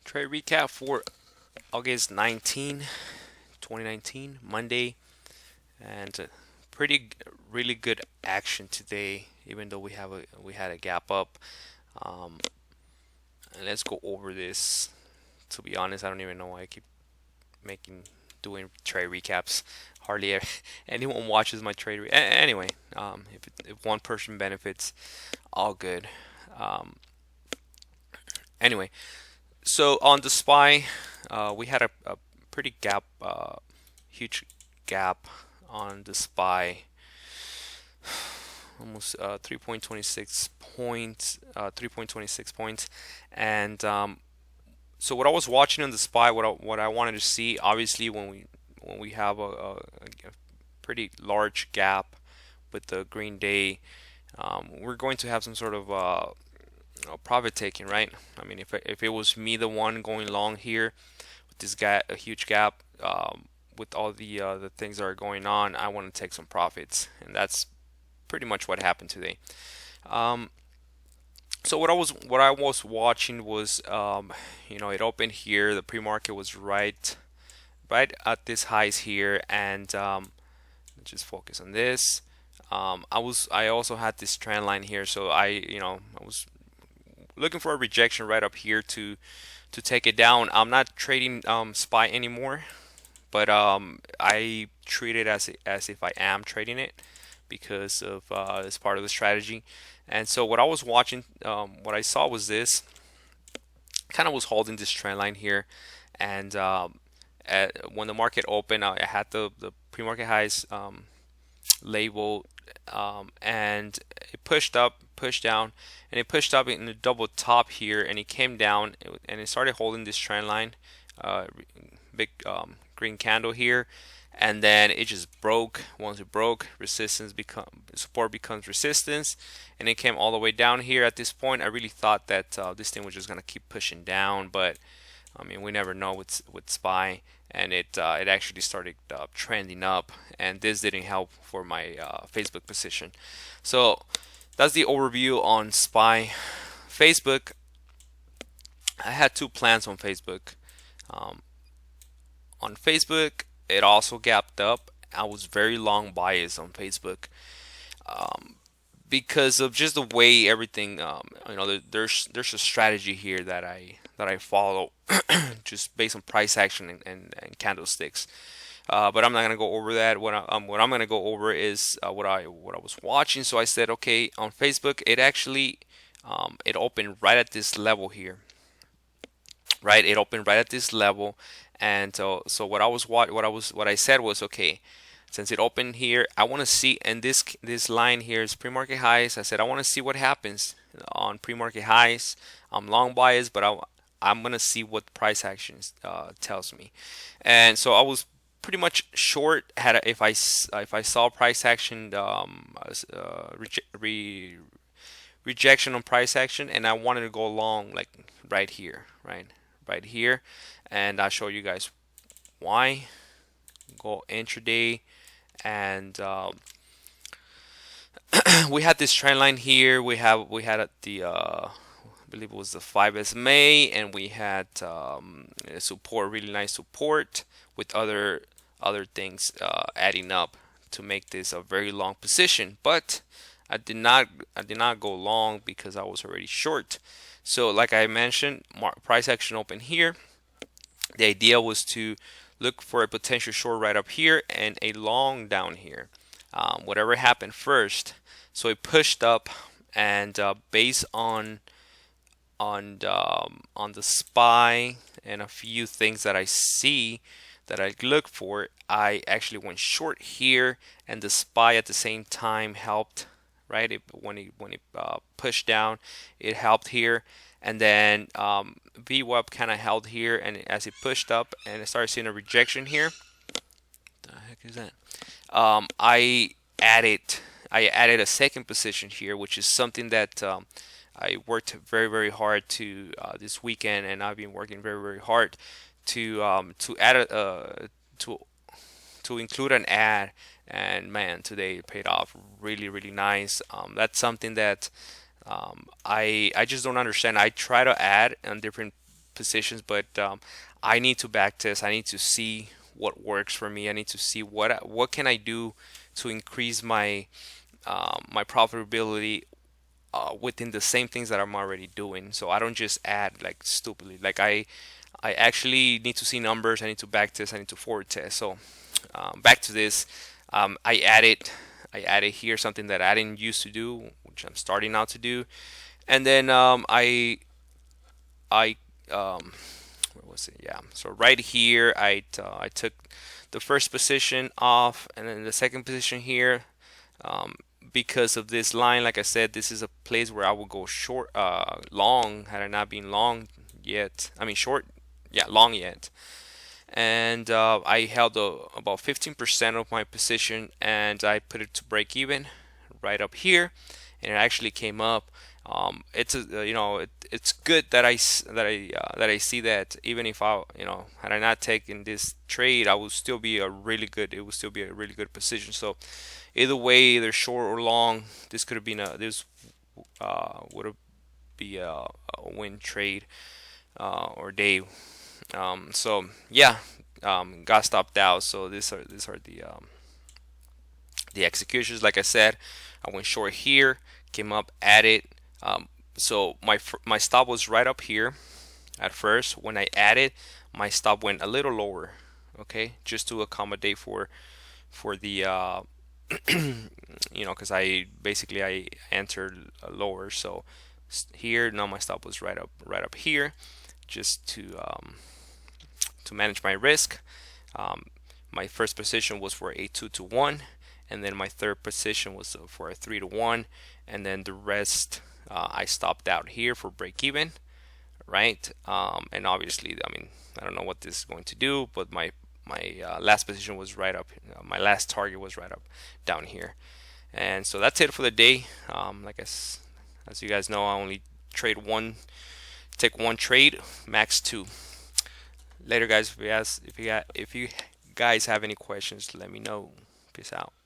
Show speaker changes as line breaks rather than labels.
Trade recap for August 19, 2019, Monday, and pretty really good action today. Even though we had a gap up, um, and let's go over this. To be honest, I don't even know why I keep making doing trade recaps. Hardly anyone watches my trade. Anyway, if one person benefits, all good. Um, anyway, so on the spy, we had a pretty huge gap on the spy, almost 3.26 points, 3.26 points, and so what I was watching on the spy, what I wanted to see, obviously when we have a pretty large gap with the green day, we're going to have some sort of profit taking, right? I mean, if it was me the one going long here with this guy a huge gap, with all the things that are going on, I want to take some profits, and that's pretty much what happened today. Um, so what I was watching was, it opened here. The pre-market was right at this highs here, and let's just focus on this. I also had this trend line here, so I was looking for a rejection right up here to take it down. I'm not trading SPY anymore, but I treat it as if I am trading it because of this part of the strategy. And so what I was watching, what I saw was this kind of was holding this trend line here, and when the market opened, I had the pre-market highs labeled, and it pushed up, pushed down, and it pushed up in the double top here, and it came down, and it started holding this trend line, big green candle here, and then it just broke. Once it broke, resistance become support becomes resistance, and it came all the way down here. At this point, I really thought that this thing was just gonna keep pushing down, but I mean, we never know with SPY, and it actually started trending up, and this didn't help for my Facebook position. So that's the overview on SPY. Facebook, I had two plans on Facebook. Um, on Facebook, it also gapped up. I was very long biased on Facebook, um, because of just the way everything. There's a strategy here that I follow, just based on price action and candlesticks. But I'm not gonna go over that. What I'm gonna go over is what I was watching. So I said, okay, on Facebook, it actually it opened right at this level here, right? It opened right at this level, and so what I said was, okay, since it opened here, I want to see, and this line here is pre-market highs. I said I want to see what happens on pre-market highs. I'm long biased, but I'm gonna see what price actions tells me, and so I was pretty much short. If I saw price action, rejection on price action, and I wanted to go long, like right here, right here, and I'll show you guys why. Go intraday, and we had this trend line here. We had I believe it was the 5 SMA, and we had support, really nice support, with other things adding up to make this a very long position. But I did not go long because I was already short. So like I mentioned, price action open here. The idea was to look for a potential short right up here and a long down here. Whatever happened first, so it pushed up, and based on the SPY and a few things that I see that I look for, I actually went short here, and the SPY at the same time helped. Right, when it pushed down, it helped here, and then VWAP kind of held here, and as it pushed up, and I started seeing a rejection here. The heck is that? Um, I added I added a second position here, which is something that I worked very very hard to this weekend, and I've been working very very hard to add to include an ad, and man, today it paid off really really nice. That's something that I just don't understand. I try to add on different positions, but I need to back test. I need to see what works for me. I need to see what can I do to increase my profitability within the same things that I'm already doing. So I don't just add like stupidly. Like I actually need to see numbers. I need to back test. I need to forward test. So back to this, I added here something that I didn't used to do, which I'm starting now to do, and then I where was it? Yeah. So right here, I took the first position off, and then the second position here. Um, because of this line, like I said, this is a place where I will go short, long, had I not been long yet. I mean short, yeah, long yet. And I held about 15% of my position, and I put it to break even right up here, and it actually came up. It's a, it's good that that I see that even if I, had I not taken this trade, I would still be a really good. It would still be a really good position. So either way, either short or long, this could have been would have be a win trade or day. So yeah, got stopped out. So these are the executions. Like I said, I went short here, came up, added. So my stop was right up here at first. When I added, my stop went a little lower. Okay, just to accommodate for the because I entered lower. So here now my stop was right up here, just to manage my risk. Um, my first position was for a 2-to-1, and then my third position was for a 3-to-1, and then the rest I stopped out here for break even, right? And obviously, I mean, I don't know what this is going to do, but my last position was right up. My last target was right up down here, and so that's it for the day. As you guys know, I only take one trade, max two. Later, guys. If you guys have any questions, let me know. Peace out.